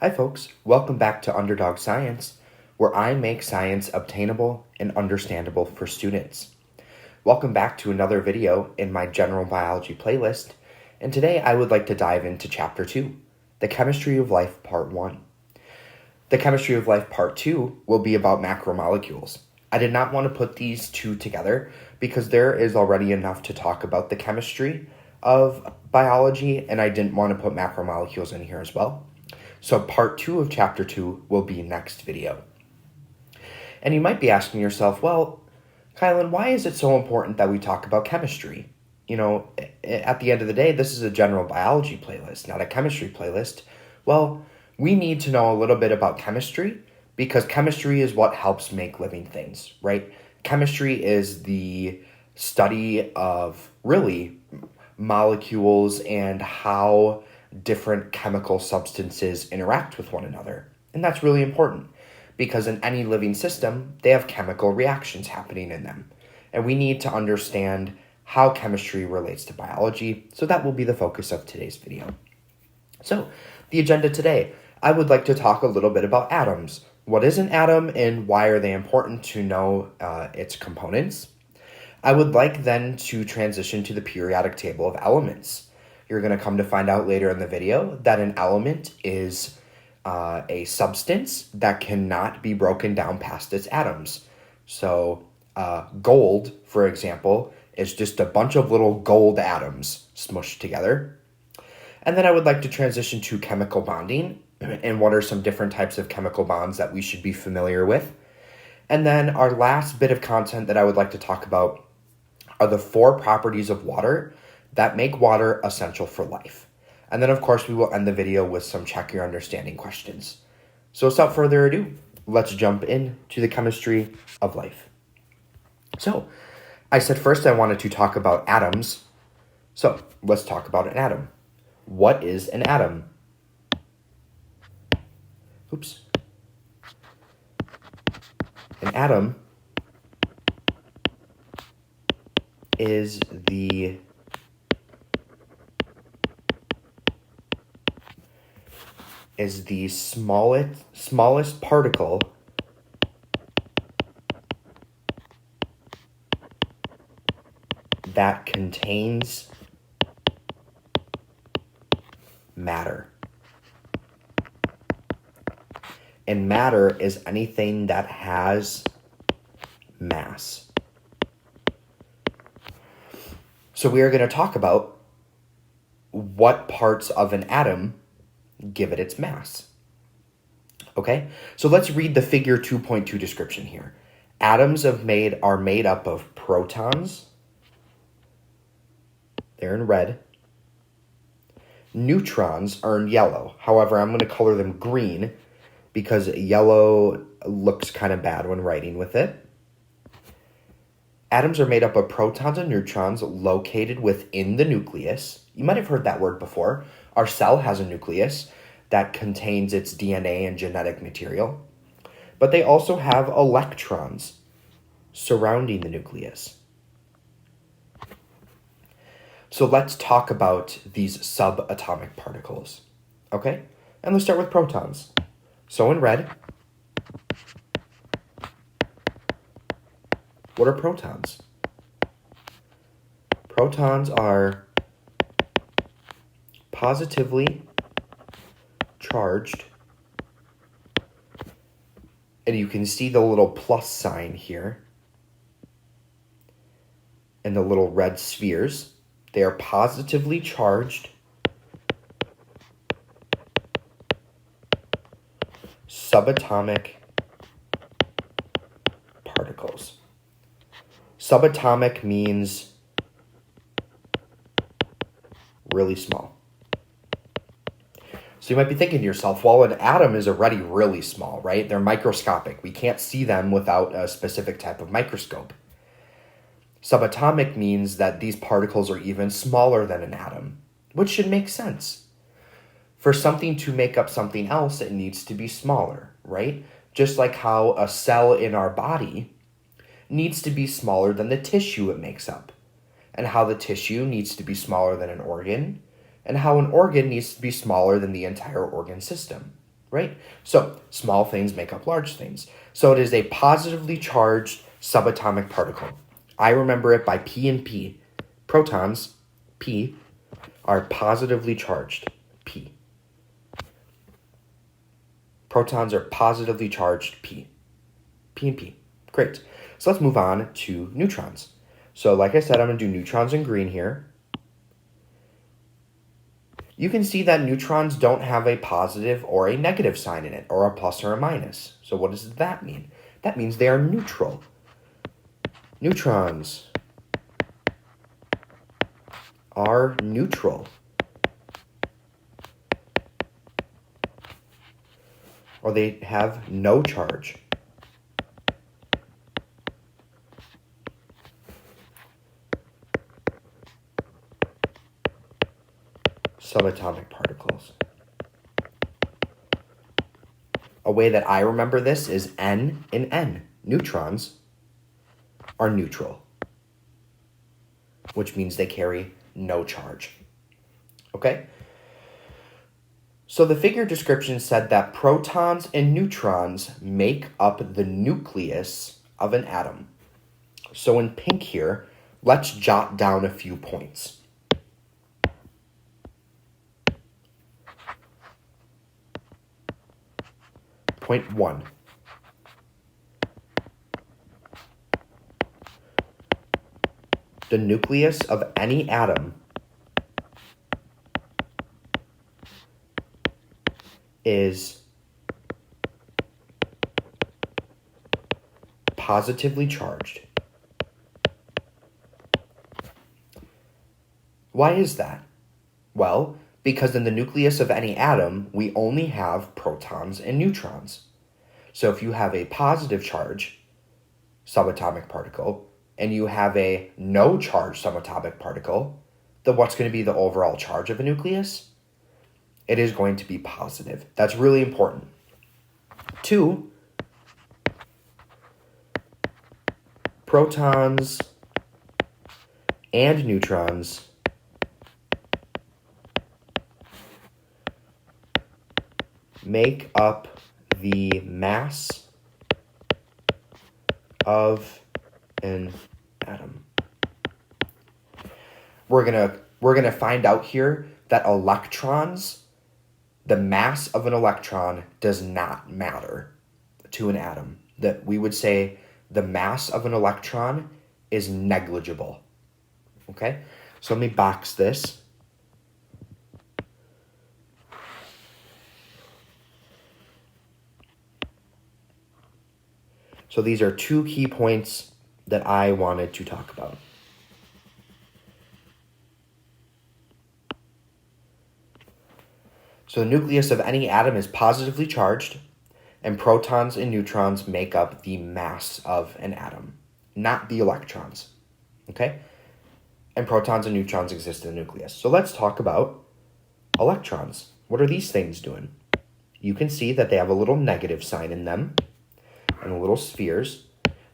Hi folks, welcome back to Underdog Science, where I make science obtainable and understandable for students. Welcome back to another video in my general biology playlist, and today I would like to dive into Chapter 2, the Chemistry of Life Part 1. The Chemistry of Life Part 2 will be about macromolecules. I did not want to put these two together because there is already enough to talk about the chemistry of biology, and I didn't want to put macromolecules in here as well. So part 2 of chapter 2 will be next video. And you might be asking yourself, well, Kylan, why is it so important that we talk about chemistry? You know, at the end of the day, this is a general biology playlist, not a chemistry playlist. Well, we need to know a little bit about chemistry because chemistry is what helps make living things, right? Chemistry is the study of really molecules and how different chemical substances interact with one another. And that's really important because in any living system, they have chemical reactions happening in them. And we need to understand how chemistry relates to biology. So that will be the focus of today's video. So the agenda today, I would like to talk a little bit about atoms. What is an atom and why are they important to know its components? I would like then to transition to the periodic table of elements. You're going to come to find out later in the video that an element is a substance that cannot be broken down past its atoms. So gold, for example, is just a bunch of little gold atoms smushed together. And then I would like to transition to chemical bonding and what are some different types of chemical bonds that we should be familiar with. And then our last bit of content that I would like to talk about are the 4 properties of water that make water essential for life. And then, of course, we will end the video with some check your understanding questions. So without further ado, let's jump into the chemistry of life. So I said first I wanted to talk about atoms. So let's talk about an atom. What is an atom? Oops. An atom is the smallest particle that contains matter. And matter is anything that has mass. So we are going to talk about what parts of an atom give it its mass. Okay, so let's read the figure 2.2 description here. Atoms are made up of protons. They're in red. Neutrons are in yellow. However, I'm going to color them green because yellow looks kind of bad when writing with it. Atoms are made up of protons and neutrons located within the nucleus. You might have heard that word before. Our cell has a nucleus that contains its DNA and genetic material. But they also have electrons surrounding the nucleus. So let's talk about these subatomic particles. Okay? And let's start with protons. So in red, what are protons? Protons are positively charged, and you can see the little plus sign here and the little red spheres. They are positively charged subatomic particles. Subatomic means really small. So you might be thinking to yourself, well, an atom is already really small, right? They're microscopic. We can't see them without a specific type of microscope. Subatomic means that these particles are even smaller than an atom, which should make sense. For something to make up something else, it needs to be smaller, right? Just like how a cell in our body needs to be smaller than the tissue it makes up, and how the tissue needs to be smaller than an organ, and how an organ needs to be smaller than the entire organ system, right? So small things make up large things. So it is a positively charged subatomic particle. I remember it by P and P. Protons, P, are positively charged, P. Protons are positively charged, P. P and P. Great. So let's move on to neutrons. So like I said, I'm going to do neutrons in green here. You can see that neutrons don't have a positive or a negative sign in it, or a plus or a minus. So what does that mean? That means they are neutral. Neutrons are neutral. Or they have no charge. Subatomic particles. A way that I remember this is N in N. Neutrons are neutral, which means they carry no charge. Okay? So the figure description said that protons and neutrons make up the nucleus of an atom. So in pink here, let's jot down a few points. Point 1. The nucleus of any atom is positively charged. Why is that? Well, because in the nucleus of any atom, we only have protons and neutrons. So if you have a positive charge subatomic particle and you have a no charge subatomic particle, then what's going to be the overall charge of a nucleus? It is going to be positive. That's really important. 2, protons and neutrons make up the mass of an atom. We're gonna find out here that electrons, the mass of an electron does not matter to an atom. That we would say the mass of an electron is negligible. Okay? So let me box this. So these are 2 key points that I wanted to talk about. So the nucleus of any atom is positively charged, and protons and neutrons make up the mass of an atom, not the electrons. Okay? And protons and neutrons exist in the nucleus. So let's talk about electrons. What are these things doing? You can see that they have a little negative sign in them and little spheres.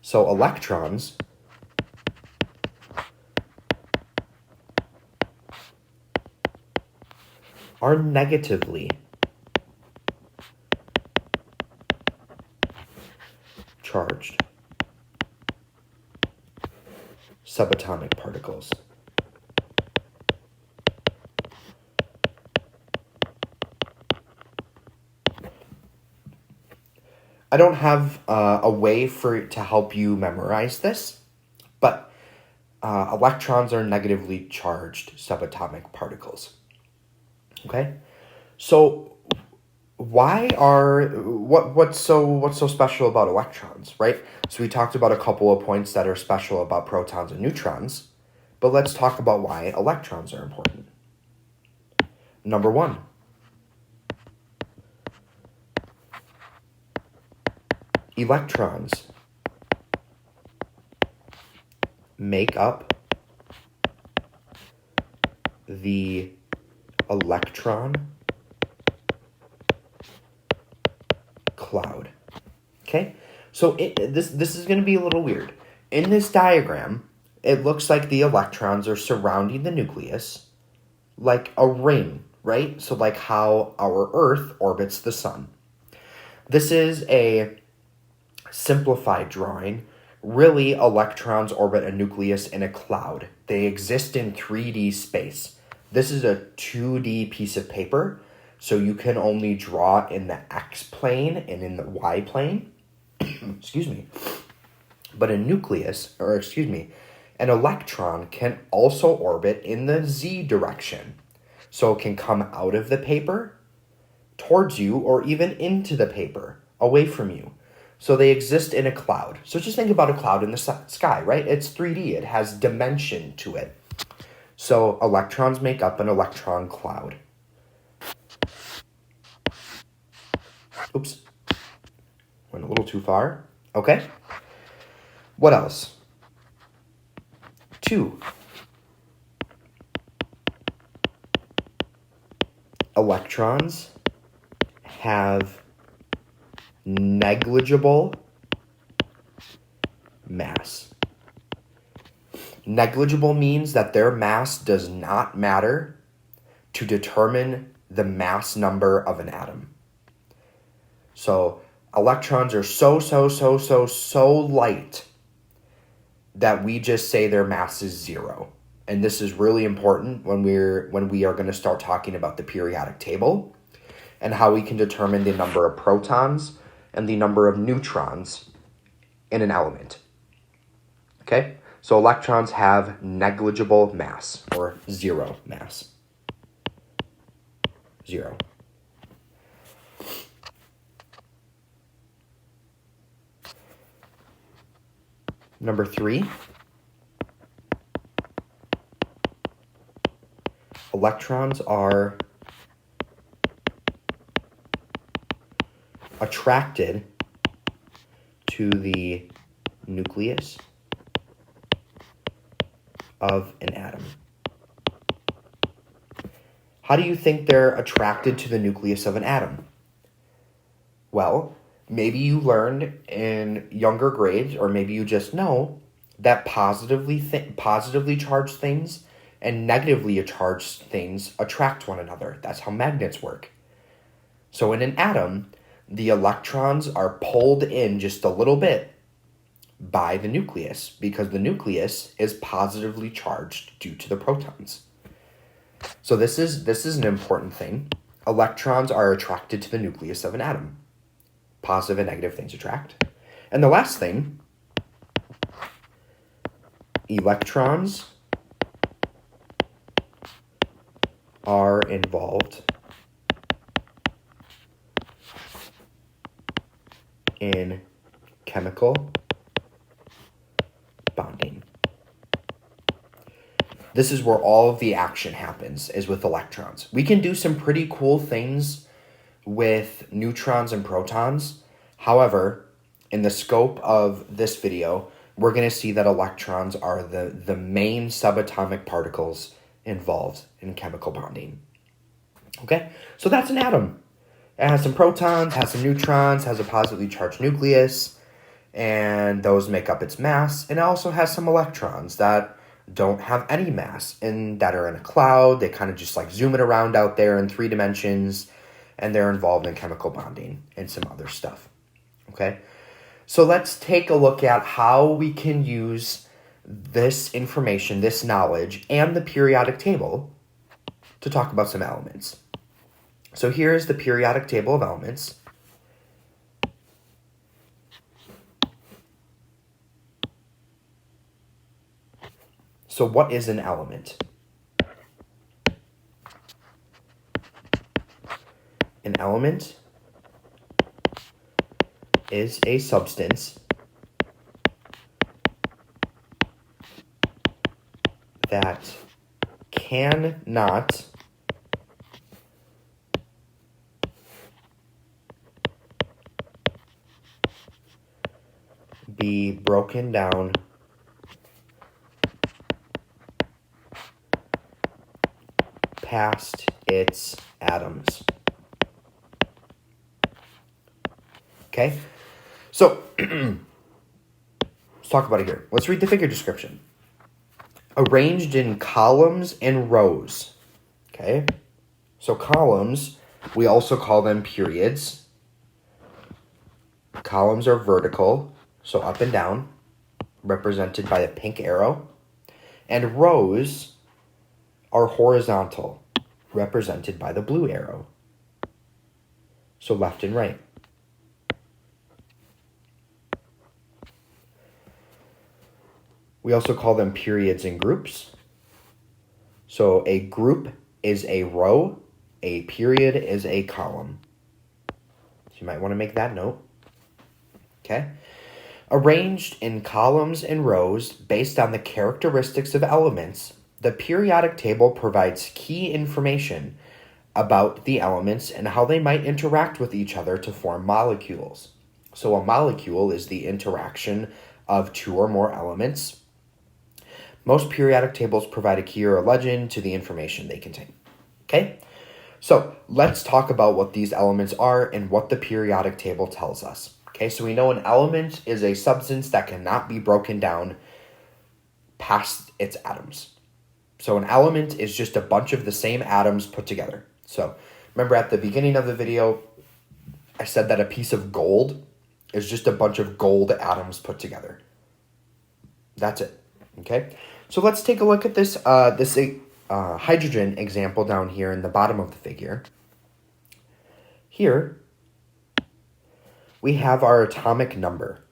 So electrons are negatively charged subatomic particles. I don't have a way to help you memorize this, but electrons are negatively charged subatomic particles. Okay, so what's so special about electrons, right? So we talked about a couple of points that are special about protons and neutrons, but let's talk about why electrons are important. Number 1. Electrons make up the electron cloud. Okay? So this is going to be a little weird. In this diagram, it looks like the electrons are surrounding the nucleus like a ring, right? So like how our Earth orbits the sun. This is a simplified drawing. Really, electrons orbit a nucleus in a cloud. They exist in 3D space. This is a 2D piece of paper, so you can only draw in the X plane and in the Y plane. Excuse me. But an electron can also orbit in the Z direction. So it can come out of the paper towards you or even into the paper, away from you. So they exist in a cloud. So just think about a cloud in the sky, right? It's 3D. It has dimension to it. So electrons make up an electron cloud. Oops. Went a little too far. Okay. What else? 2. Electrons have negligible mass. Negligible means that their mass does not matter to determine the mass number of an atom. So electrons are so light that we just say their mass is 0. And this is really important when we are going to start talking about the periodic table and how we can determine the number of protons and the number of neutrons in an element. Okay? So electrons have negligible mass, or 0 mass. 0. Number 3. Electrons are attracted to the nucleus of an atom. How do you think they're attracted to the nucleus of an atom? Well, maybe you learned in younger grades, or maybe you just know that positively charged things and negatively charged things attract one another. That's how magnets work. So in an atom, the electrons are pulled in just a little bit by the nucleus because the nucleus is positively charged due to the protons. So this is an important thing. Electrons are attracted to the nucleus of an atom. Positive and negative things attract. And the last thing, electrons are involved in chemical bonding. This is where all of the action happens, is with electrons. We can do some pretty cool things with neutrons and protons. However, in the scope of this video, we're going to see that electrons are the main subatomic particles involved in chemical bonding. Okay, so that's an atom. It has some protons, has some neutrons, has a positively charged nucleus, and those make up its mass. And it also has some electrons that don't have any mass and that are in a cloud. They kind of just like zoom it around out there in 3 dimensions, and they're involved in chemical bonding and some other stuff. Okay, so let's take a look at how we can use this information, this knowledge, and the periodic table to talk about some elements. So here is the periodic table of elements. So what is an element? An element is a substance that cannot be broken down past its atoms. Okay, so let's talk about it here. Let's read the figure description. Arranged in columns and rows. Okay, so columns, we also call them periods. Columns are vertical, so up and down, represented by a pink arrow. And rows are horizontal, represented by the blue arrow. So left and right. We also call them periods and groups. So a group is a row, a period is a column. So you might want to make that note. Okay? Arranged in columns and rows based on the characteristics of elements, the periodic table provides key information about the elements and how they might interact with each other to form molecules. So a molecule is the interaction of two or more elements. Most periodic tables provide a key or a legend to the information they contain. Okay? So let's talk about what these elements are and what the periodic table tells us. Okay, so we know an element is a substance that cannot be broken down past its atoms. So an element is just a bunch of the same atoms put together. So remember at the beginning of the video, I said that a piece of gold is just a bunch of gold atoms put together. That's it. Okay, so let's take a look at this hydrogen example down here in the bottom of the figure. Here, we have our atomic number.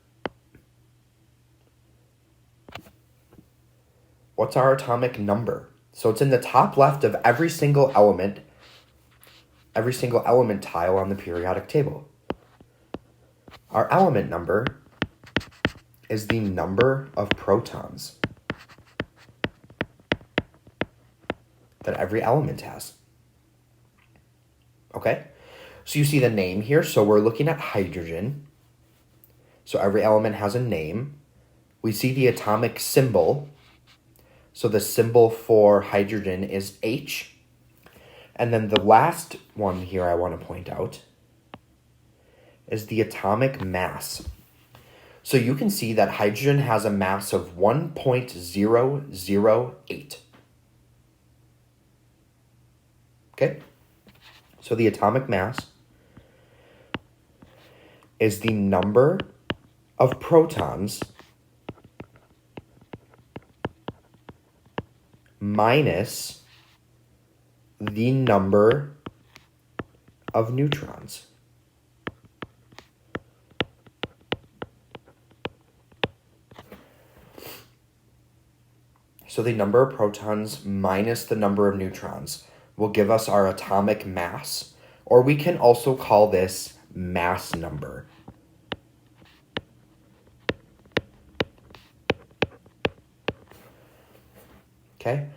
What's our atomic number? So it's in the top left of every single element tile on the periodic table. Our element number is the number of protons that every element has. Okay? So you see the name here. So we're looking at hydrogen. So every element has a name. We see the atomic symbol. So the symbol for hydrogen is H. And then the last one here I want to point out is the atomic mass. So you can see that hydrogen has a mass of 1.008. Okay? So the atomic mass is the number of protons minus the number of neutrons. So the number of protons minus the number of neutrons will give us our atomic mass, or we can also call this mass number. Okay?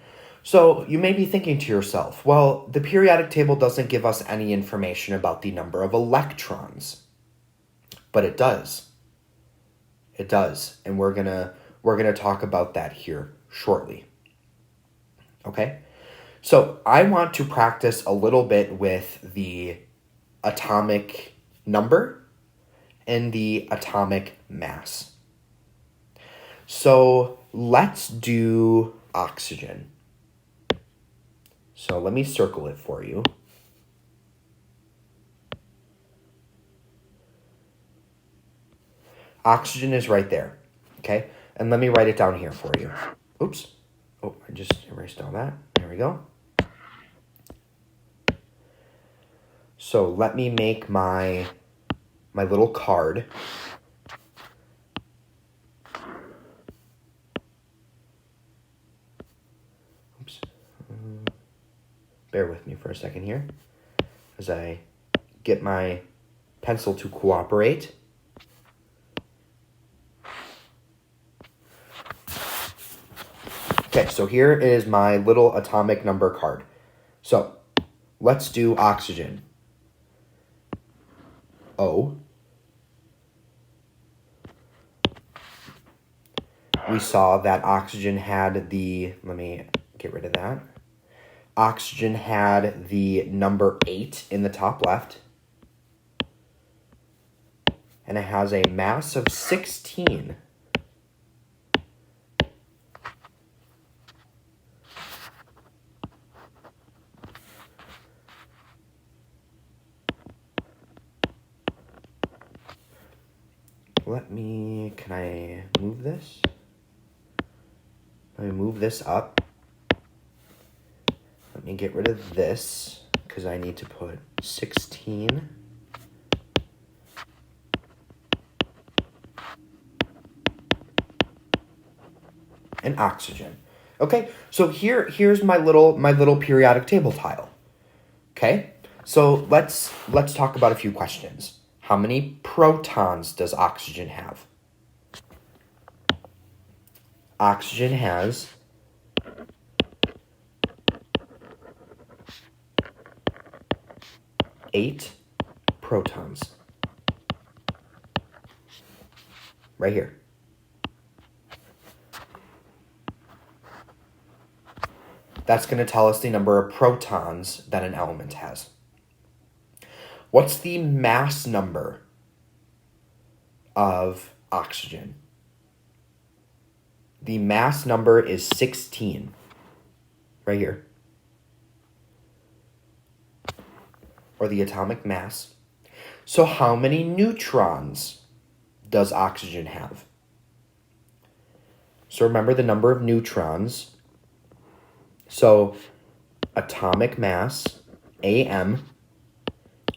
So you may be thinking to yourself, well, the periodic table doesn't give us any information about the number of electrons. But it does. It does. And we're gonna talk about that here shortly. Okay? So I want to practice a little bit with the atomic number and the atomic mass. So let's do oxygen. So let me circle it for you. Oxygen is right there, okay? And let me write it down here for you. Oops. Oh, I just erased all that. There we go. So let me make my little card. Oops. Bear with me for a second here as I get my pencil to cooperate. Okay, so here is my little atomic number card. So let's do oxygen. O. We saw that oxygen had the, let me get rid of that. Oxygen had the number 8 in the top left. And it has a mass of 16. Can I move this? Let me move this up. Let me get rid of this because I need to put 16. And oxygen. Okay, so here's my little periodic table tile. Okay, so let's talk about a few questions. How many protons does oxygen have? Oxygen has 8 protons. Right here. That's going to tell us the number of protons that an element has. What's the mass number of oxygen? The mass number is 16. Right here. Or the atomic mass. So how many neutrons does oxygen have? So remember the number of neutrons. So atomic mass, AM,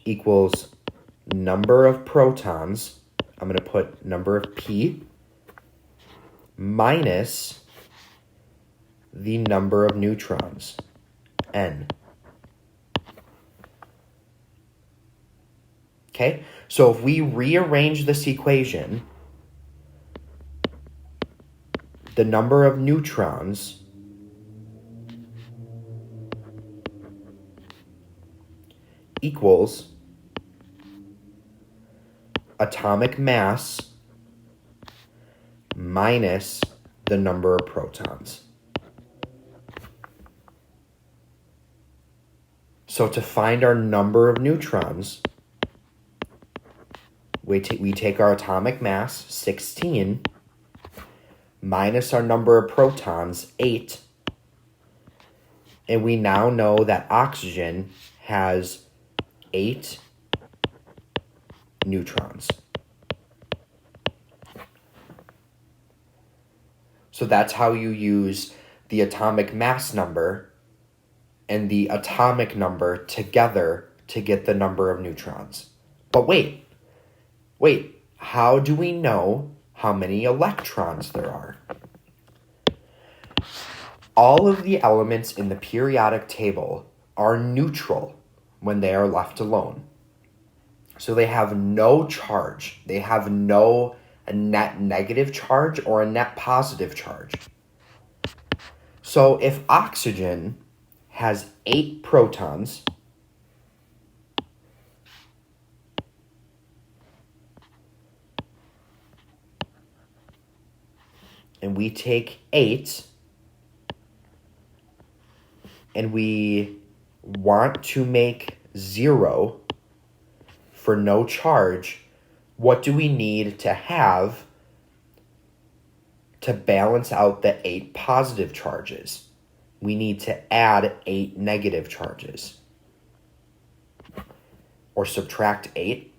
equals number of protons. I'm going to put number of P minus the number of neutrons, N. Okay, so if we rearrange this equation, the number of neutrons equals atomic mass minus the number of protons. So to find our number of neutrons, we take our atomic mass, 16, minus our number of protons, 8, and we now know that oxygen has 8 neutrons. So that's how you use the atomic mass number and the atomic number together to get the number of neutrons. But wait, how do we know how many electrons there are? All of the elements in the periodic table are neutral when they are left alone. So they have no charge. They have no net negative charge or a net positive charge. So if oxygen has 8 protons, and we take 8 and we want to make 0 for no charge, what do we need to have to balance out the 8 positive charges? We need to add 8 negative charges. Or subtract 8.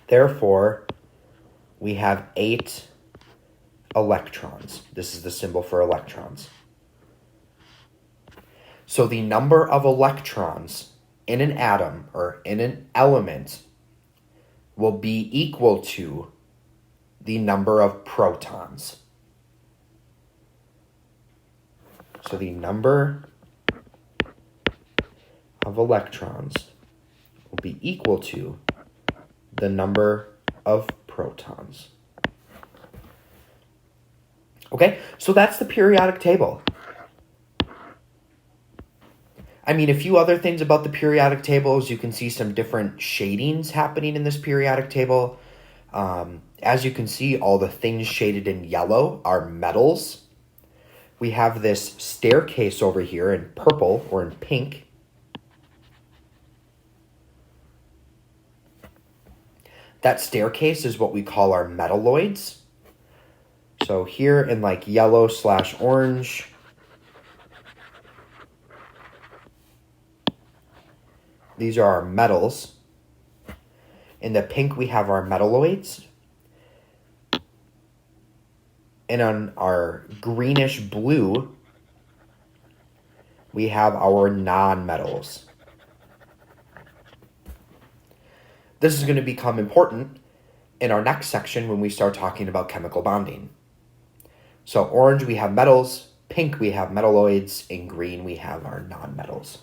Therefore, we have 8 electrons. This is the symbol for electrons. So the number of electrons in an atom or in an element will be equal to the number of protons. So the number of electrons will be equal to the number of protons. Okay, so that's the periodic table. I mean, a few other things about the periodic table is you can see some different shadings happening in this periodic table. As you can see, all the things shaded in yellow are metals. We have this staircase over here in purple or in pink. That staircase is what we call our metalloids. So here in like yellow/orange, these are our metals. In the pink, we have our metalloids. And on our greenish blue, we have our nonmetals. This is going to become important in our next section when we start talking about chemical bonding. So orange, we have metals. Pink, we have metalloids. In green, we have our nonmetals.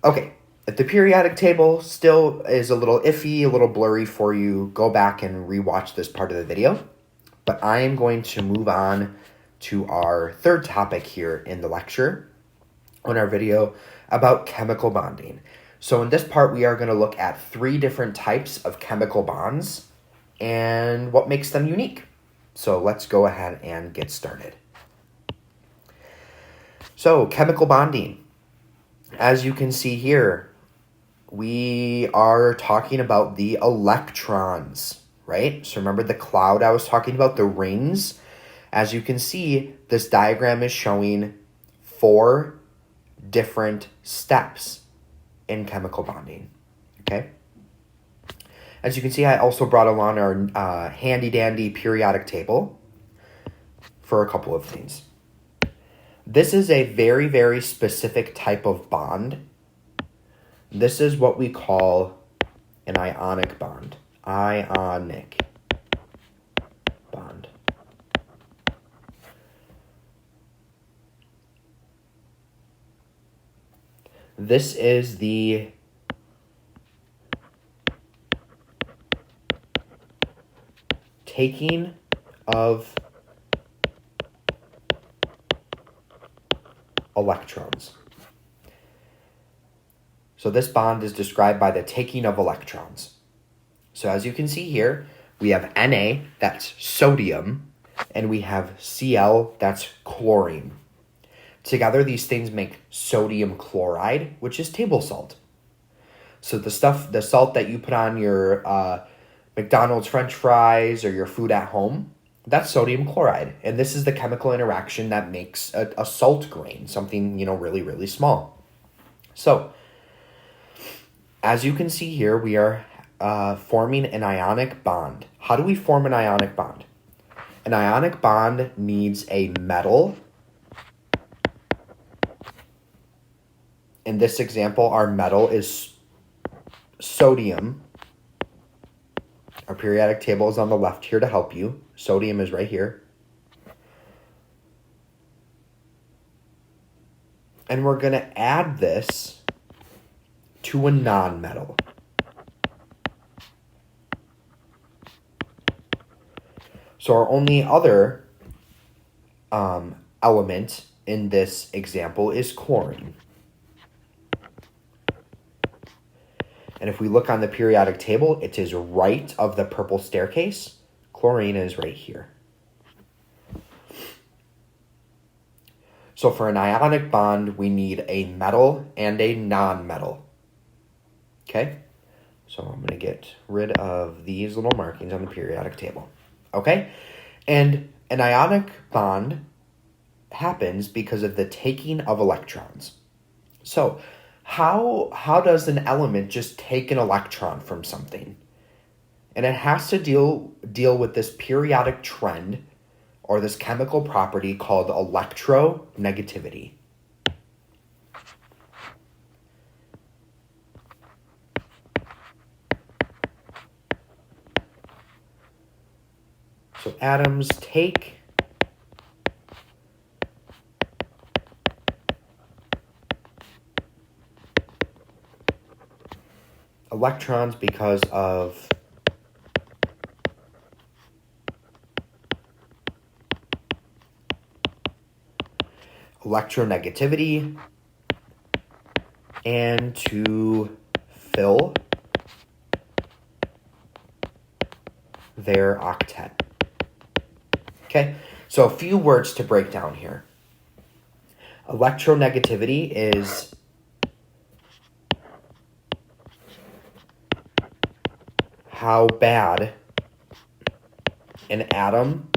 Okay, if the periodic table still is a little iffy, a little blurry for you, go back and rewatch this part of the video. But I am going to move on to our third topic here in the lecture on our video about chemical bonding. So in this part, we are going to look at 3 different types of chemical bonds and what makes them unique. So let's go ahead and get started. So chemical bonding. As you can see here, we are talking about the electrons, right? So remember the cloud I was talking about, the rings? As you can see, this diagram is showing 4 different steps in chemical bonding, okay? As you can see, I also brought along our handy-dandy periodic table for a couple of things. This is a very, very specific type of bond. This is what we call an ionic bond. Ionic bond. This is the taking of electrons. So this bond is described by the taking of electrons. So as you can see here, we have Na, that's sodium, and we have Cl, that's chlorine. Together, these things make sodium chloride, which is table salt. So the salt that you put on your McDonald's French fries or your food at home, that's sodium chloride. And this is the chemical interaction that makes a salt grain, something, really, really small. So as you can see here, we are forming an ionic bond. How do we form an ionic bond? An ionic bond needs a metal. In this example, our metal is sodium. Our periodic table is on the left here to help you. Sodium is right here. And we're going to add this to a nonmetal. So our only other element in this example is chlorine. And if we look on the periodic table, it is right of the purple staircase. Chlorine is right here. So for an ionic bond, we need a metal and a nonmetal. Okay? So I'm going to get rid of these little markings on the periodic table. Okay? And an ionic bond happens because of the taking of electrons. So how does an element just take an electron from something? And it has to deal with this periodic trend or this chemical property called electronegativity. So atoms take electrons because of electronegativity and to fill their octet. Okay, so a few words to break down here. Electronegativity is how bad an atom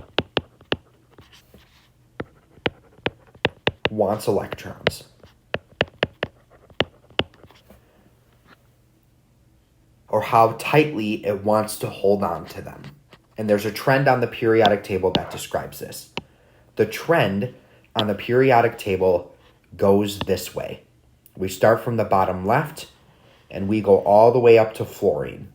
wants electrons. Or how tightly it wants to hold on to them. And there's a trend on the periodic table that describes this. The trend on the periodic table goes this way. We start from the bottom left, and we go all the way up to fluorine.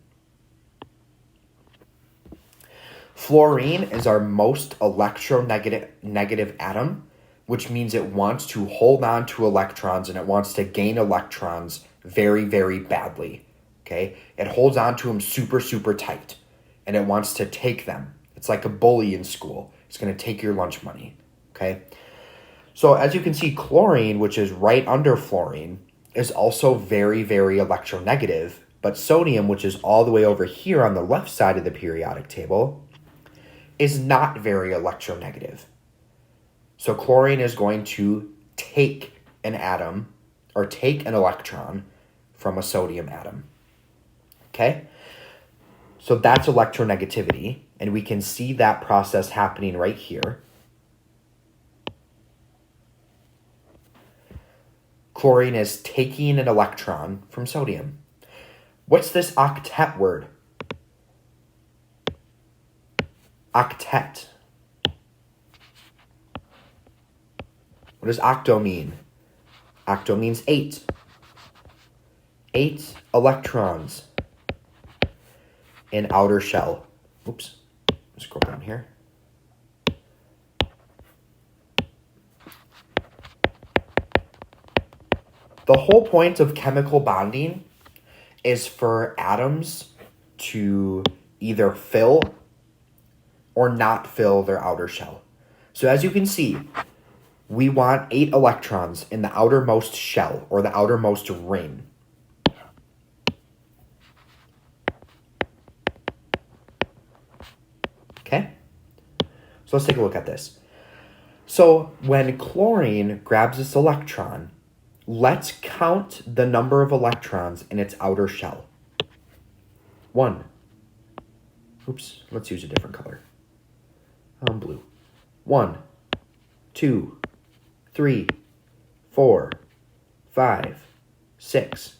Fluorine is our most electronegative atom, which means it wants to hold on to electrons and it wants to gain electrons very, very badly. Okay? It holds on to them super, super tight, and it wants to take them. It's like a bully in school. It's going to take your lunch money. Okay? So as you can see, chlorine, which is right under fluorine, is also very, very electronegative. But sodium, which is all the way over here on the left side of the periodic table, is not very electronegative. So chlorine is going to take an atom or take an electron from a sodium atom. Okay? So that's electronegativity, and we can see that process happening right here. Chlorine is taking an electron from sodium. What's this octet word? Octet. What does octo mean? Octo means 8. 8 electrons in outer shell. Oops. Scroll down here. The whole point of chemical bonding is for atoms to either fill or not fill their outer shell. So as you can see, we want 8 electrons in the outermost shell or the outermost ring. Okay? So let's take a look at this. So when chlorine grabs this electron, let's count the number of electrons in its outer shell. 1. Oops, let's use a different color. Blue. 1, 2, 3, 4, 5, 6,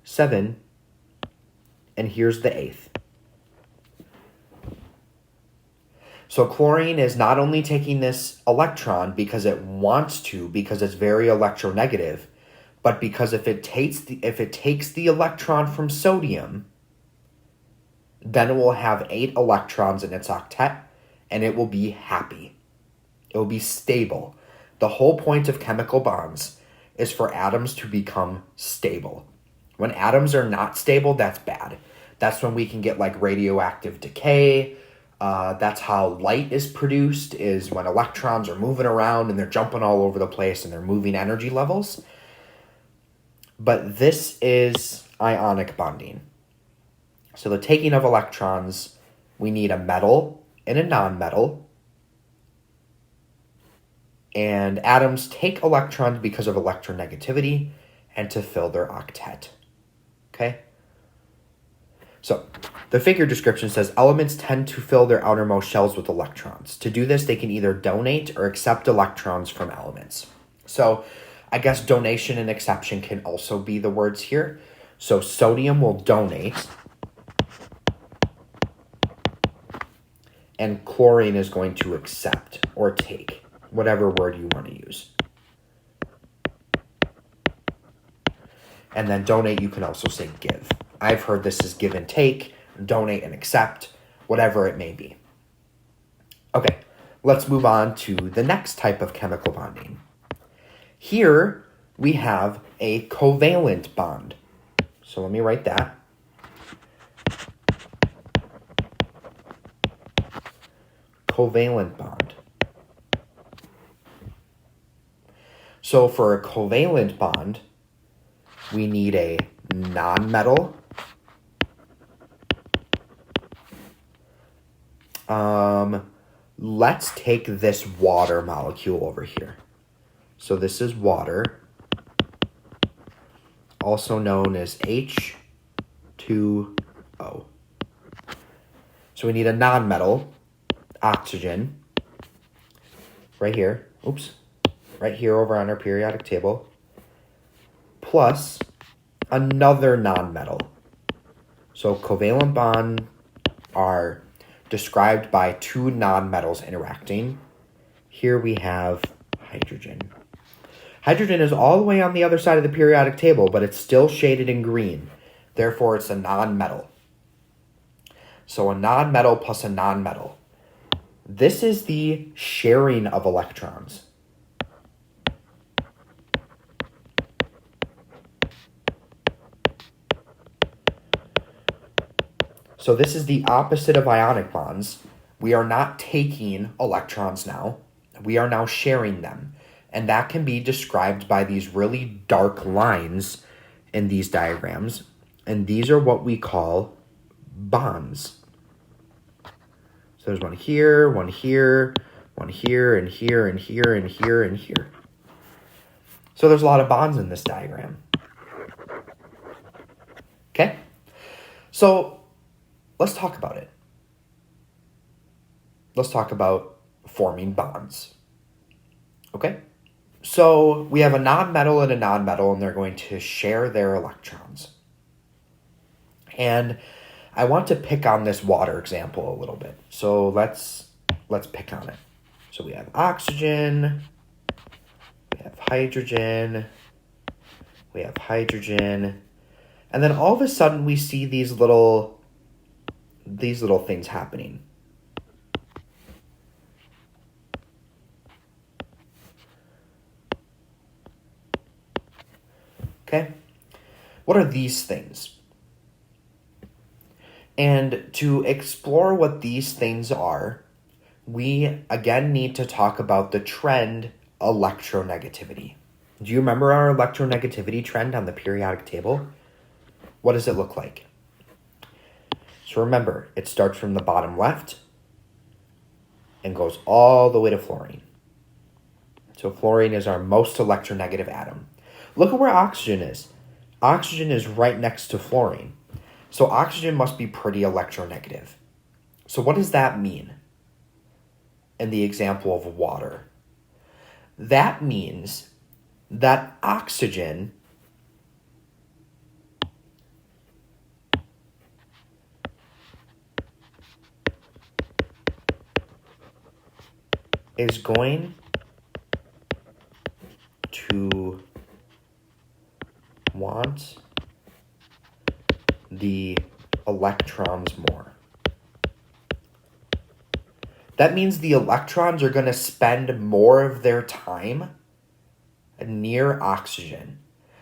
7, and here's the 8th. So chlorine is not only taking this electron because it wants to, because it's very electronegative, but because if it takes the electron from sodium, then it will have 8 electrons in its octet, and it will be happy. It will be stable. The whole point of chemical bonds is for atoms to become stable. When atoms are not stable, that's bad. That's when we can get like radioactive decay. That's how light is produced, is when electrons are moving around and they're jumping all over the place and they're moving energy levels. But this is ionic bonding. So the taking of electrons, we need a metal and a nonmetal. And atoms take electrons because of electronegativity and to fill their octet. Okay? So the figure description says elements tend to fill their outermost shells with electrons. To do this, they can either donate or accept electrons from elements. So I guess donation and acceptance can also be the words here. So sodium will donate, and chlorine is going to accept or take, whatever word you want to use. And then donate, you can also say give. I've heard this as give and take, donate and accept, whatever it may be. Okay, let's move on to the next type of chemical bonding. Here we have a covalent bond. So let me write that. Covalent bond. So for a covalent bond, we need a nonmetal, let's take this water molecule over here. So this is water, also known as H2O. So we need a nonmetal, oxygen, right here, right here over on our periodic table, plus another nonmetal. So covalent bond, are described by two nonmetals interacting. Here we have hydrogen. Hydrogen is all the way on the other side of the periodic table, but it's still shaded in green. Therefore, it's a nonmetal. So a nonmetal plus a nonmetal. This is the sharing of electrons. So this is the opposite of ionic bonds. We are not taking electrons now. We are now sharing them. And that can be described by these really dark lines in these diagrams. And these are what we call bonds. So there's one here, one here, one here, and here, and here, and here, and here. So there's a lot of bonds in this diagram. Okay? So let's talk about it. Let's talk about forming bonds. Okay? So we have a nonmetal and a nonmetal, and they're going to share their electrons. And I want to pick on this water example a little bit. So let's pick on it. So we have oxygen, we have hydrogen, we have hydrogen, and then all of a sudden we see these little things happening. Okay? What are these things? And to explore what these things are, we again need to talk about the trend electronegativity. Do you remember our electronegativity trend on the periodic table? What does it look like? So remember, it starts from the bottom left and goes all the way to fluorine. So fluorine is our most electronegative atom. Look at where oxygen is. Oxygen is right next to fluorine. So oxygen must be pretty electronegative. So what does that mean in the example of water? That means that oxygen is going to want the electrons more. That means the electrons are going to spend more of their time near oxygen.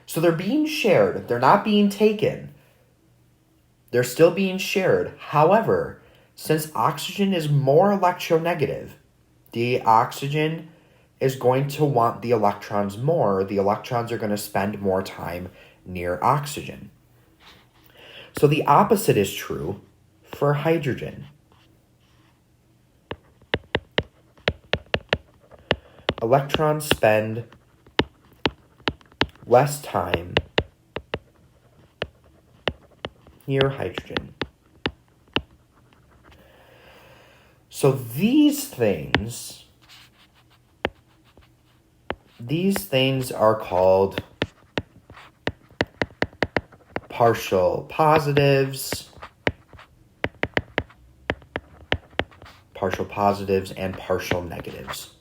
So they're being shared. They're not being taken. They're still being shared. However, since oxygen is more electronegative, the oxygen is going to want the electrons more. The electrons are going to spend more time near oxygen. So the opposite is true for hydrogen. Electrons spend less time near hydrogen. So these things are called partial positives, and partial negatives.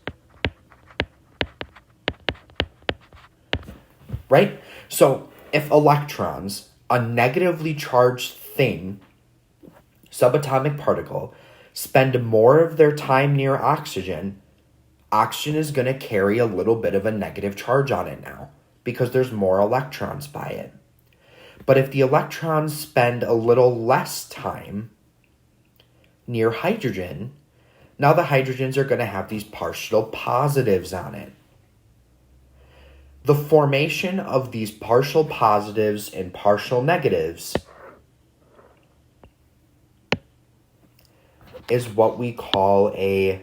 Right? So if electrons, a negatively charged thing, subatomic particle, spend more of their time near oxygen, oxygen is going to carry a little bit of a negative charge on it now because there's more electrons by it. But if the electrons spend a little less time near hydrogen, now the hydrogens are going to have these partial positives on it. The formation of these partial positives and partial negatives is what we call a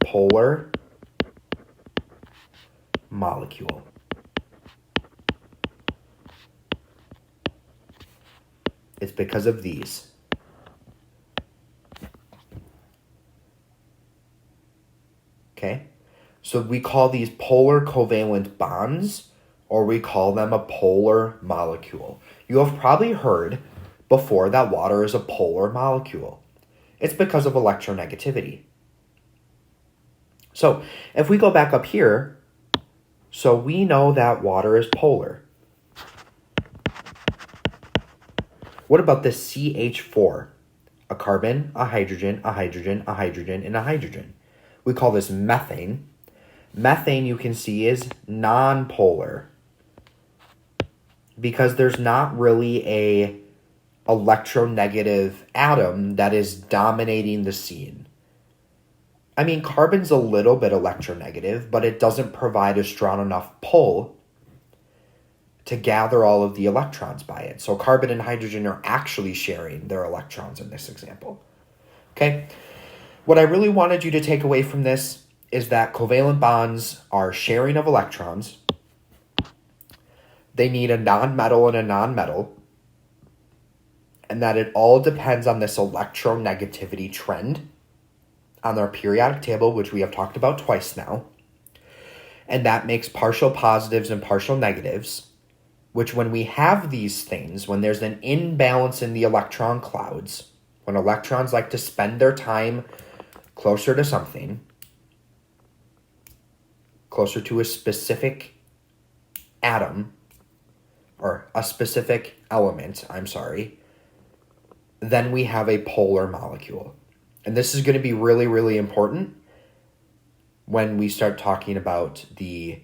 polar molecule. It's because of these. Okay? So we call these polar covalent bonds, or we call them a polar molecule. You have probably heard before that water is a polar molecule. It's because of electronegativity. So if we go back up here, so we know that water is polar. What about this CH4? A carbon, a hydrogen, a hydrogen, a hydrogen, and a hydrogen. We call this methane. Methane, you can see, is nonpolar because there's not really a electronegative atom that is dominating the scene. I mean, carbon's a little bit electronegative, but it doesn't provide a strong enough pull to gather all of the electrons by it. So carbon and hydrogen are actually sharing their electrons in this example. Okay? What I really wanted you to take away from this is that covalent bonds are sharing of electrons. They need a nonmetal and a nonmetal, and that it all depends on this electronegativity trend on our periodic table, which we have talked about twice now. And that makes partial positives and partial negatives, which when we have these things, when there's an imbalance in the electron clouds, when electrons like to spend their time closer to something, closer to a specific atom, or a specific element, then we have a polar molecule. And this is going to be really, really important when we start talking about the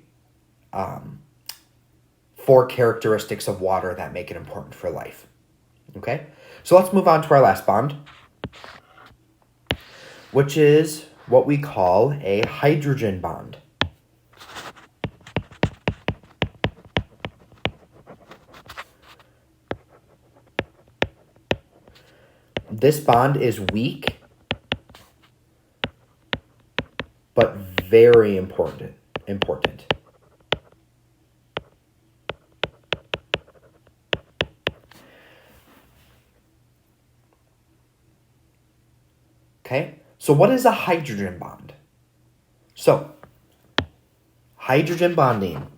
4 characteristics of water that make it important for life. Okay? So let's move on to our last bond, which is what we call a hydrogen bond. This bond is weak, but very important. Okay, so what is a hydrogen bond? So, hydrogen bonding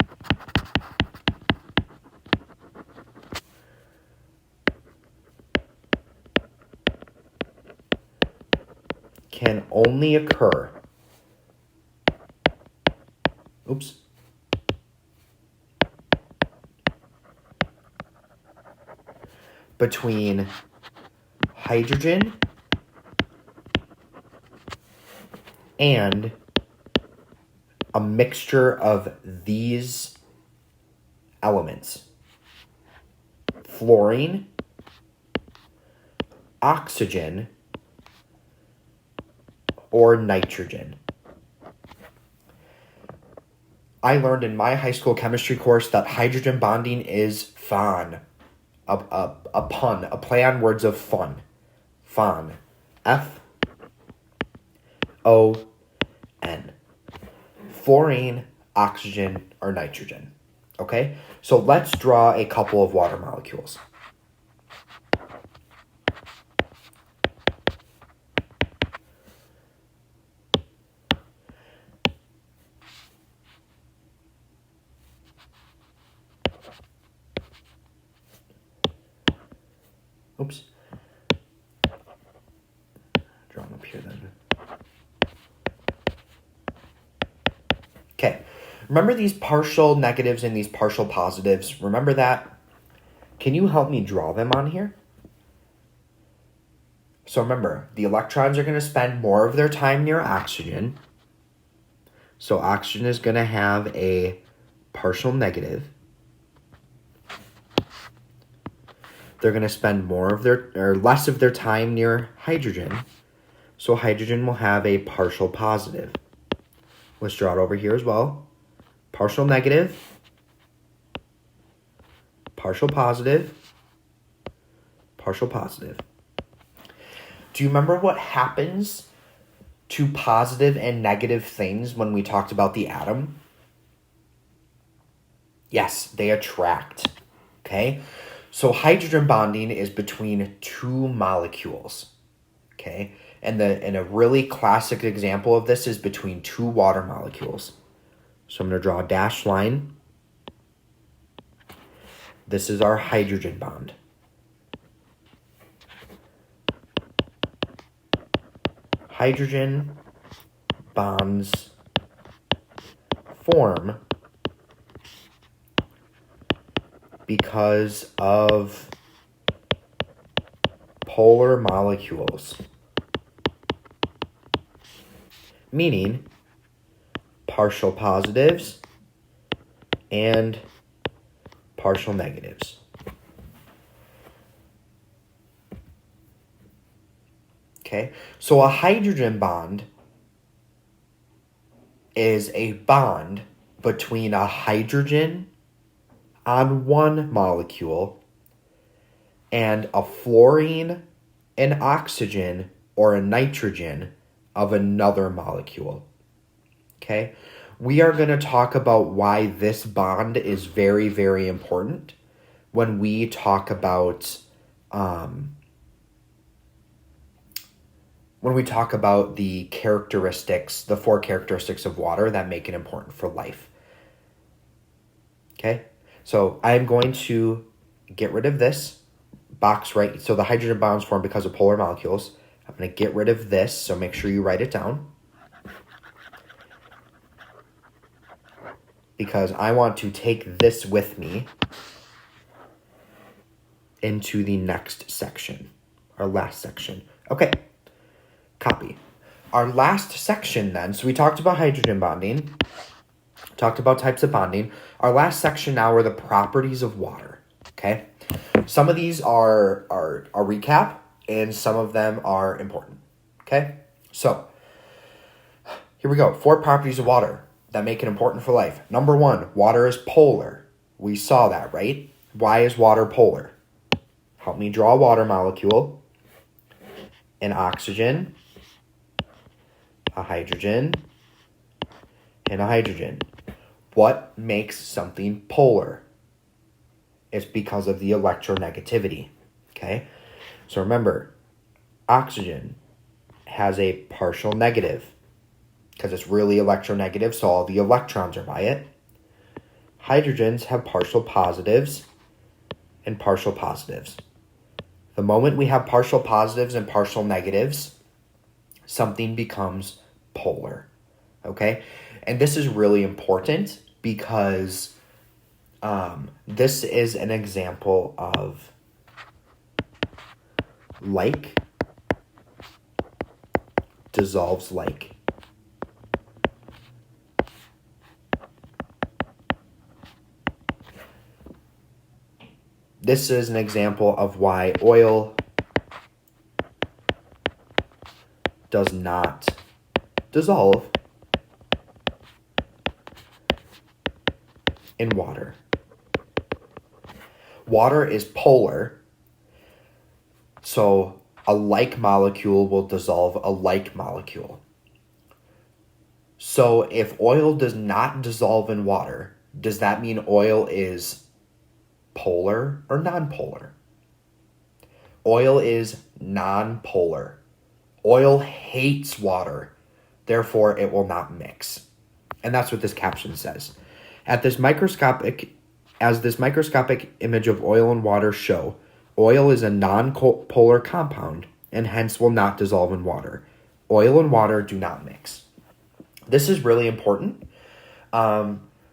can only occur between hydrogen and a mixture of these elements: fluorine, oxygen, or nitrogen. I learned in my high school chemistry course that hydrogen bonding is fun. A pun, a play on words of fun. Fun. F-O-N. Fluorine, oxygen, or nitrogen. Okay? So let's draw a couple of water molecules. Draw them up here then. Okay. Remember these partial negatives and these partial positives? Remember that? Can you help me draw them on here? So remember, the electrons are going to spend more of their time near oxygen. So oxygen is going to have a partial negative. They're going to spend less of their time near hydrogen. So hydrogen will have a partial positive. Let's draw it over here as well. Partial negative, partial positive, partial positive. Do you remember what happens to positive and negative things when we talked about the atom? Yes, they attract. Okay? So hydrogen bonding is between 2 molecules. Okay? And a really classic example of this is between 2 water molecules. So I'm going to draw a dashed line. This is our hydrogen bond. hydrogen bonds form because of polar molecules, meaning partial positives and partial negatives. Okay, so a hydrogen bond is a bond between a hydrogen on one molecule and a fluorine, an oxygen, or a nitrogen of another molecule. Okay, we are going to talk about why this bond is very, very important when we talk about the characteristics, the 4 characteristics of water that make it important for life. Okay, so I'm going to get rid of this box, right? So the hydrogen bonds form because of polar molecules. I'm going to get rid of this, so make sure you write it down, because I want to take this with me into the next section, our last section. Okay, copy. Our last section then, so we talked about hydrogen bonding, talked about types of bonding. Our last section now are the properties of water, okay? Some of these are a recap, and some of them are important, okay? So, here we go. 4 properties of water that make it important for life. Number 1, water is polar. We saw that, right? Why is water polar? Help me draw a water molecule. An oxygen, a hydrogen, and a hydrogen. What makes something polar? It's because of the electronegativity, okay? So remember, oxygen has a partial negative because it's really electronegative, so all the electrons are by it. Hydrogens have partial positives and partial positives. The moment we have partial positives and partial negatives, something becomes polar, okay? And this is really important because this is an example of like dissolves like. This is an example of why oil does not dissolve in water. Water is polar, so a like molecule will dissolve a like molecule. So if oil does not dissolve in water, does that mean oil is polar or nonpolar? Oil is nonpolar. Oil hates water, therefore it will not mix. And that's what this caption says. As this microscopic image of oil and water show, oil is a non-polar compound and hence will not dissolve in water. Oil and water do not mix. This is really important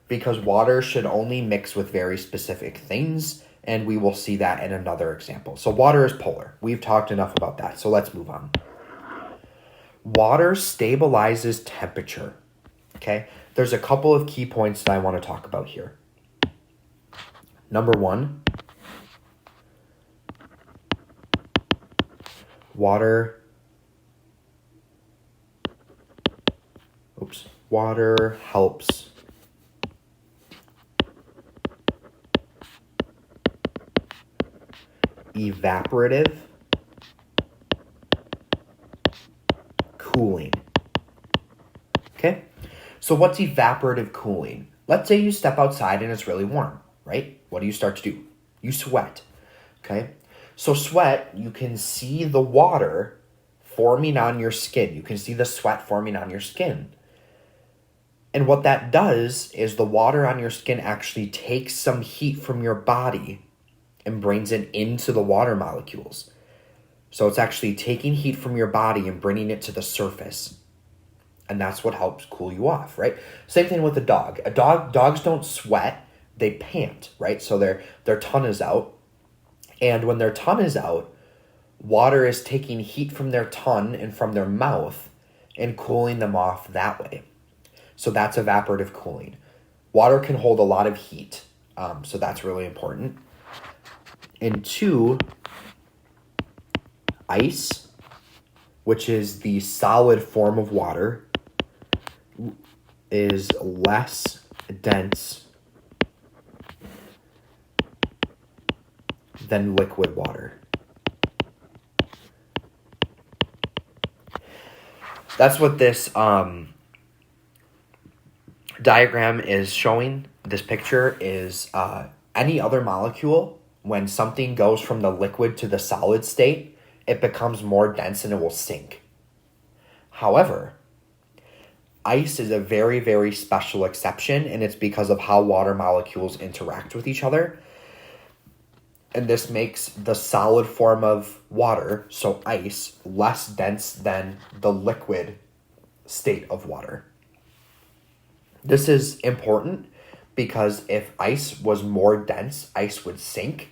because water should only mix with very specific things, and we will see that in another example. So water is polar. We've talked enough about that, so let's move on. Water stabilizes temperature, okay? There's a couple of key points that I want to talk about here. Number 1, water helps evaporative cooling. Okay? So what's evaporative cooling? Let's say you step outside and it's really warm, right? What do you start to do? You sweat. Okay? So sweat, you can see the water forming on your skin. You can see the sweat forming on your skin. And what that does is the water on your skin actually takes some heat from your body and brings it into the water molecules. So it's actually taking heat from your body and bringing it to the surface. And that's what helps cool you off, right? Same thing with a dog. Dogs don't sweat, they pant, right? So their tongue is out. And when their tongue is out, water is taking heat from their tongue and from their mouth and cooling them off that way. So that's evaporative cooling. Water can hold a lot of heat, so that's really important. And 2, ice, which is the solid form of water, is less dense than liquid water. That's what this diagram is showing. This picture is any other molecule, when something goes from the liquid to the solid state, it becomes more dense and it will sink. However, ice is a very, very special exception, and it's because of how water molecules interact with each other. And this makes the solid form of water, so ice, less dense than the liquid state of water. This is important because if ice was more dense, ice would sink,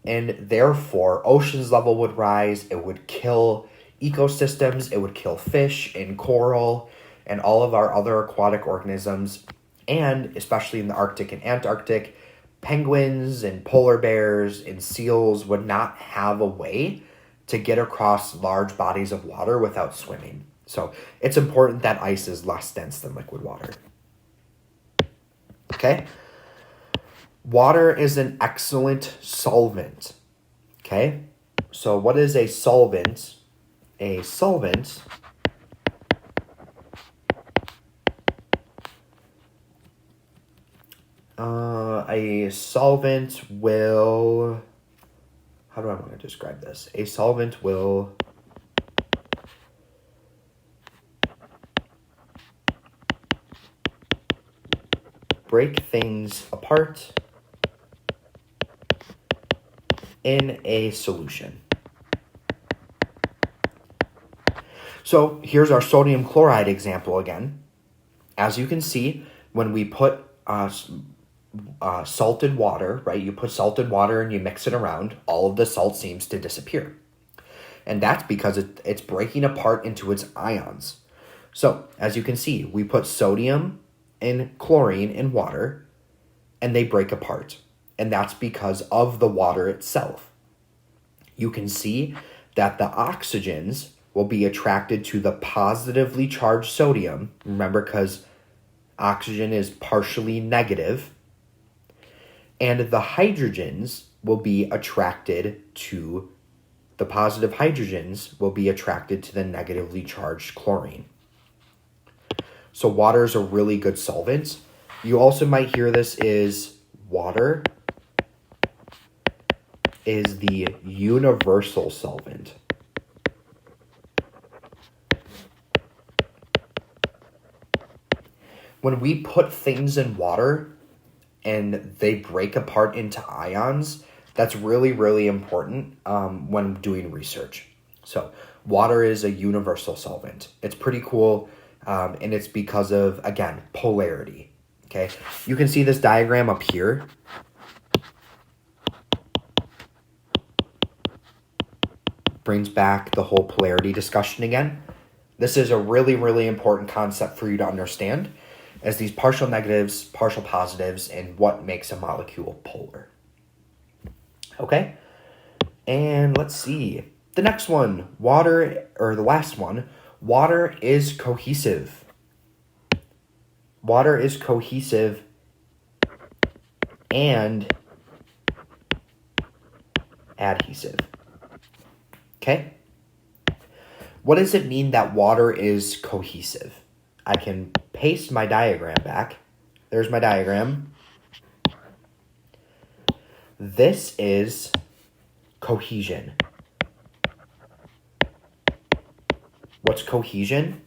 and therefore ocean's level would rise. It would kill ecosystems. It would kill fish and coral and all of our other aquatic organisms, and especially in the Arctic and Antarctic, penguins and polar bears and seals would not have a way to get across large bodies of water without swimming. So it's important that ice is less dense than liquid water. Okay? Water is an excellent solvent. Okay? So what is a solvent? A solvent will, how do I want to describe this? A solvent will break things apart in a solution. So here's our sodium chloride example again. As you can see, when we put salted water, right? You put salted water and you mix it around, all of the salt seems to disappear. And that's because it's breaking apart into its ions. So as you can see, we put sodium and chlorine in water and they break apart. And that's because of the water itself. You can see that the oxygens will be attracted to the positively charged sodium. Remember, because oxygen is partially negative. And the hydrogens will be attracted to, the positive hydrogens will be attracted to the negatively charged chlorine. So water is a really good solvent. You also might hear this is water is the universal solvent. When we put things in water and they break apart into ions, that's really, really important when doing research. So water is a universal solvent. It's pretty cool, and it's because of, again, polarity. Okay, you can see this diagram up here. Brings back the whole polarity discussion again. This is a really, really important concept for you to understand, as these partial negatives, partial positives, and what makes a molecule polar. Okay? And let's see. The next one, water, or the last one, water is cohesive. Water is cohesive and adhesive. Okay? What does it mean that water is cohesive? I can paste my diagram back. There's my diagram. This is cohesion. What's cohesion?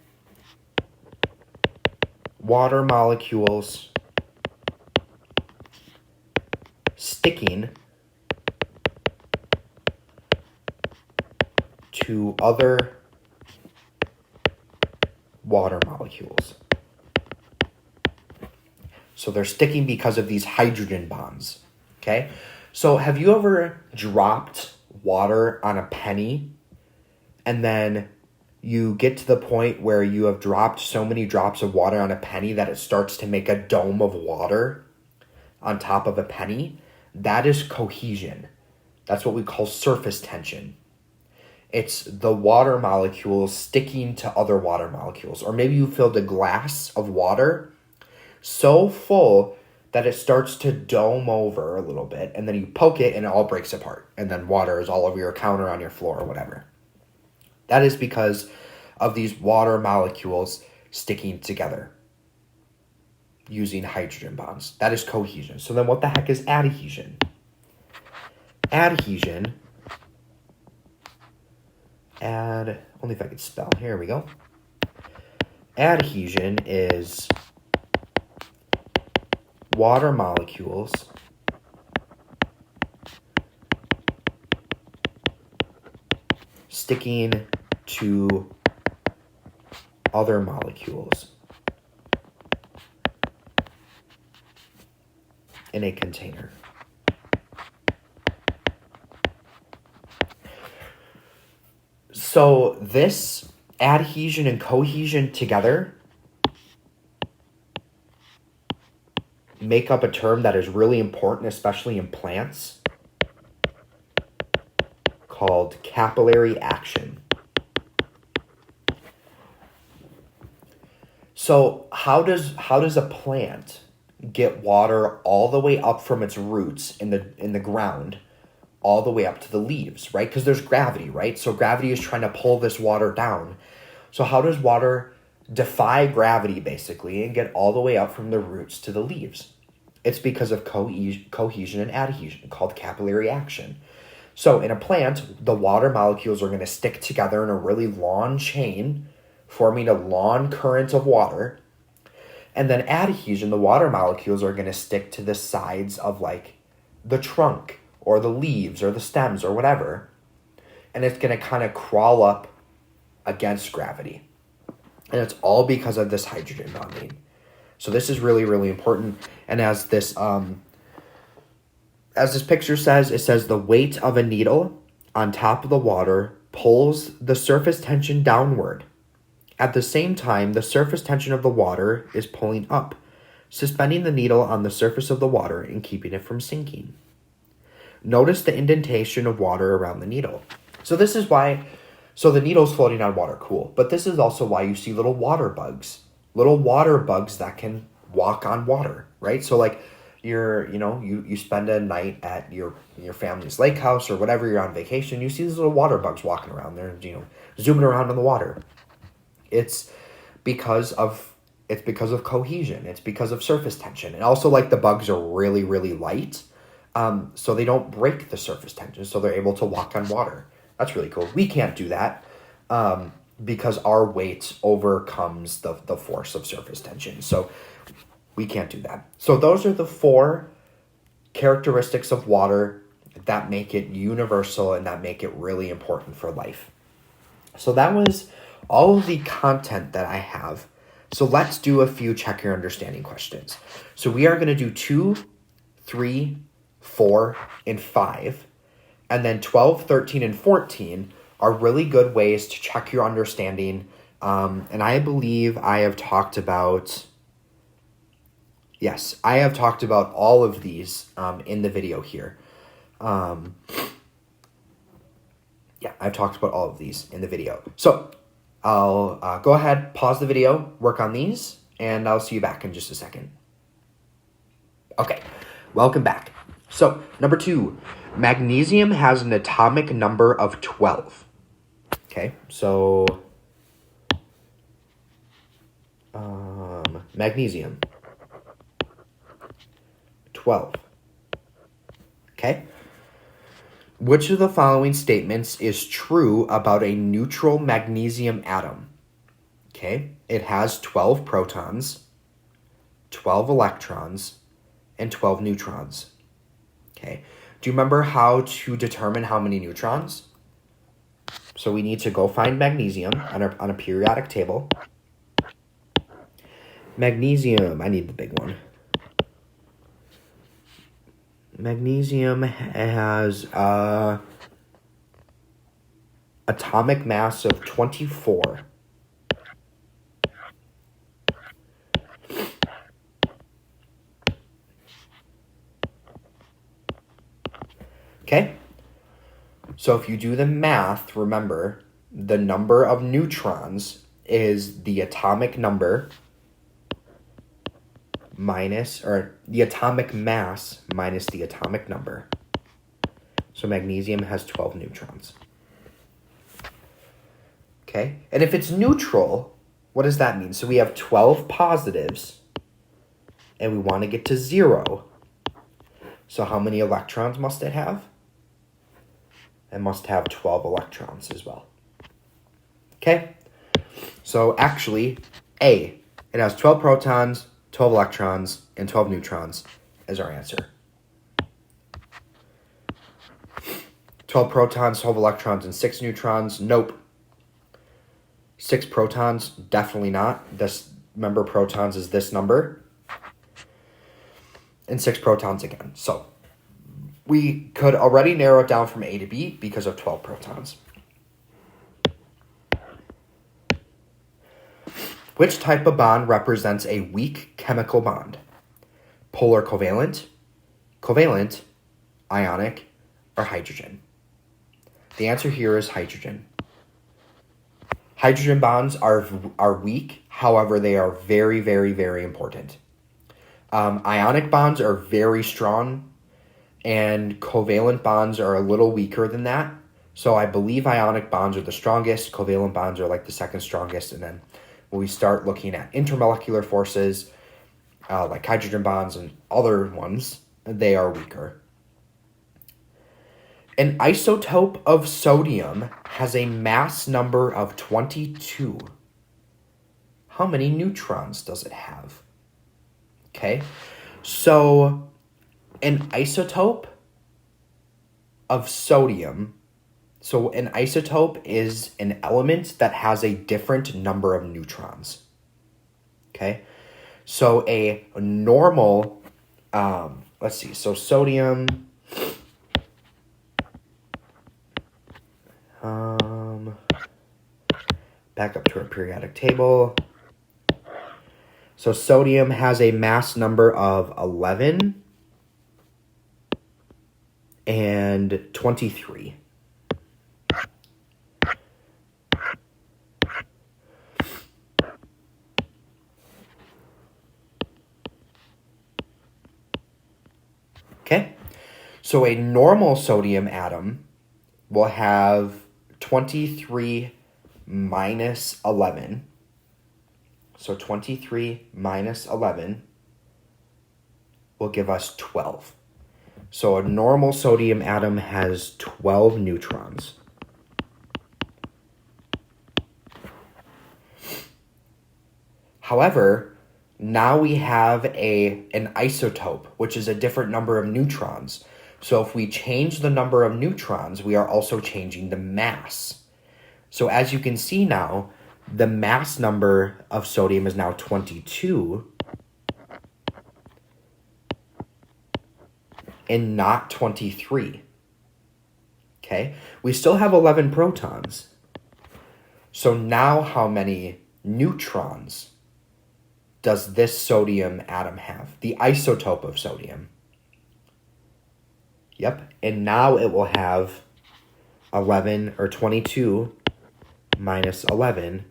Water molecules sticking to other water molecules. So they're sticking because of these hydrogen bonds, okay? So have you ever dropped water on a penny and then you get to the point where you have dropped so many drops of water on a penny that it starts to make a dome of water on top of a penny? That is cohesion. That's what we call surface tension. It's the water molecules sticking to other water molecules. Or maybe you filled a glass of water so full that it starts to dome over a little bit, and then you poke it and it all breaks apart, and then water is all over your counter, on your floor, or whatever. That is because of these water molecules sticking together using hydrogen bonds. That is cohesion. So then what the heck is adhesion? Adhesion, only if I could spell, here we go. Adhesion is water molecules sticking to other molecules in a container. So this adhesion and cohesion together make up a term that is really important, especially in plants, called capillary action. So how does a plant get water all the way up from its roots in the ground all the way up to the leaves, right? Because there's gravity, right? So gravity is trying to pull this water down. So how does water defy gravity, basically, and get all the way up from the roots to the leaves? It's because of cohesion and adhesion, called capillary action. So in a plant, the water molecules are going to stick together in a really long chain, forming a long current of water. And then adhesion, the water molecules are going to stick to the sides of like the trunk or the leaves or the stems or whatever. And it's going to kind of crawl up against gravity. And it's all because of this hydrogen bonding. So this is really, really important. And as this picture says, it says the weight of a needle on top of the water pulls the surface tension downward. At the same time, the surface tension of the water is pulling up, suspending the needle on the surface of the water and keeping it from sinking. Notice the indentation of water around the needle. So this is why, so the needle's floating on water, cool. But this is also why you see little water bugs that can walk on water, right? So like you spend a night at your family's lake house or whatever, you're on vacation, you see these little water bugs walking around there, zooming around in the water. It's because of cohesion. It's because of surface tension. And also, like, the bugs are really, really light, so they don't break the surface tension, so they're able to walk on water. That's really cool. We can't do that because our weight overcomes the force of surface tension. So we can't do that. So those are the 4 characteristics of water that make it universal and that make it really important for life. So that was all of the content that I have. So let's do a few check your understanding questions. So we are going to do 2, 3, 4, and 5. And then 12, 13, and 14 are really good ways to check your understanding. And I believe I have talked about, yes, I have talked about all of these in the video here. Yeah, I've talked about all of these in the video. So I'll go ahead, pause the video, work on these, and I'll see you back in just a second. Okay, welcome back. So, number 2, magnesium has an atomic number of 12. Okay, so magnesium, 12. Okay. Which of the following statements is true about a neutral magnesium atom? Okay, it has 12 protons, 12 electrons, and 12 neutrons. Okay, do you remember how to determine how many neutrons? So we need to go find magnesium on a periodic table. Magnesium, I need the big one. Magnesium has atomic mass of 24. Okay? So if you do the math, remember, the number of neutrons is the atomic number minus, or the atomic mass minus the atomic number. So magnesium has 12 neutrons. Okay? And if it's neutral, what does that mean? So we have 12 positives, and we want to get to 0. So how many electrons must it have? It must have 12 electrons as well. Okay? So actually, A, it has 12 protons, 12 electrons, and 12 neutrons is our answer. 12 protons, 12 electrons, and 6 neutrons. Nope. 6 protons, definitely not. Remember, protons is this number. And 6 protons again. So we could already narrow it down from A to B because of 12 protons. Which type of bond represents a weak chemical bond? Polar covalent, covalent, ionic, or hydrogen? The answer here is hydrogen. Hydrogen bonds are weak, however, they are very, very, very important. Ionic bonds are very strong, and covalent bonds are a little weaker than that. So I believe ionic bonds are the strongest, covalent bonds are like the second strongest, and then when we start looking at intermolecular forces, like hydrogen bonds and other ones, they are weaker. An isotope of sodium has a mass number of 22. How many neutrons does it have? Okay, so an isotope of sodium, so an isotope is an element that has a different number of neutrons. Okay, so a normal, let's see, so sodium, back up to our periodic table. So sodium has a mass number of 11 and 23. Okay, so a normal sodium atom will have 23 minus 11. So 23 minus 11 will give us 12. So a normal sodium atom has 12 neutrons. However, now we have an isotope, which is a different number of neutrons. So if we change the number of neutrons, we are also changing the mass. So as you can see now, the mass number of sodium is now 22 and not 23. Okay, we still have 11 protons. So now how many neutrons does this sodium atom have? The isotope of sodium. Yep, and now it will have 11 or 22 minus 11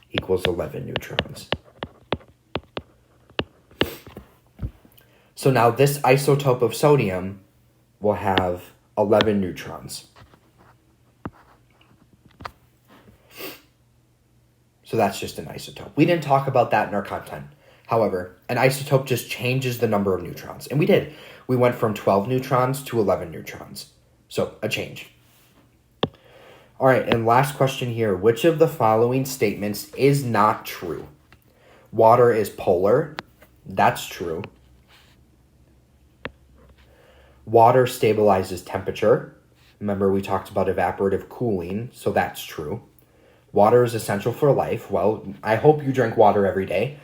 equals 11 neutrons. So now this isotope of sodium will have 11 neutrons. So that's just an isotope. We didn't talk about that in our content. However, an isotope just changes the number of neutrons. And we did. We went from 12 neutrons to 11 neutrons. So a change. All right, and last question here. Which of the following statements is not true? Water is polar. That's true. Water stabilizes temperature. Remember, we talked about evaporative cooling, so that's true. Water is essential for life. Well, I hope you drink water every day.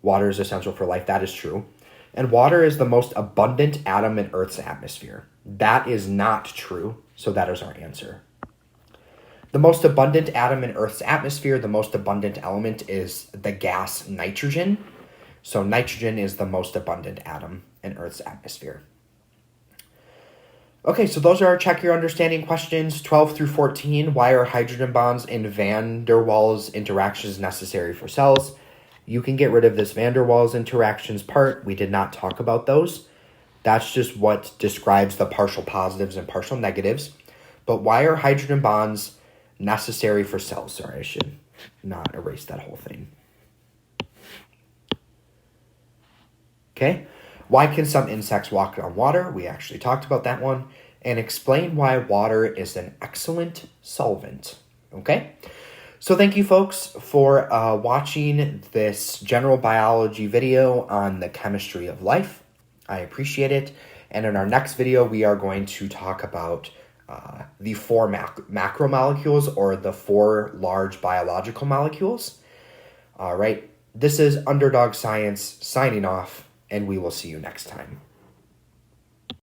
Water is essential for life. That is true. And water is the most abundant atom in Earth's atmosphere. That is not true, so that is our answer. The most abundant atom in Earth's atmosphere, the most abundant element is the gas nitrogen. So nitrogen is the most abundant atom in Earth's atmosphere. Okay, so those are our check your understanding questions, 12 through 14. Why are hydrogen bonds and van der Waals interactions necessary for cells? You can get rid of this van der Waals interactions part. We did not talk about those. That's just what describes the partial positives and partial negatives. But why are hydrogen bonds necessary for cells? Sorry, I should not erase that whole thing. Okay. Why can some insects walk on water? We actually talked about that one. And explain why water is an excellent solvent. Okay? So thank you, folks, for watching this general biology video on the chemistry of life. I appreciate it. And in our next video, we are going to talk about the 4 macromolecules, or the 4 large biological molecules. All right. This is Underdog Science signing off, and we will see you next time.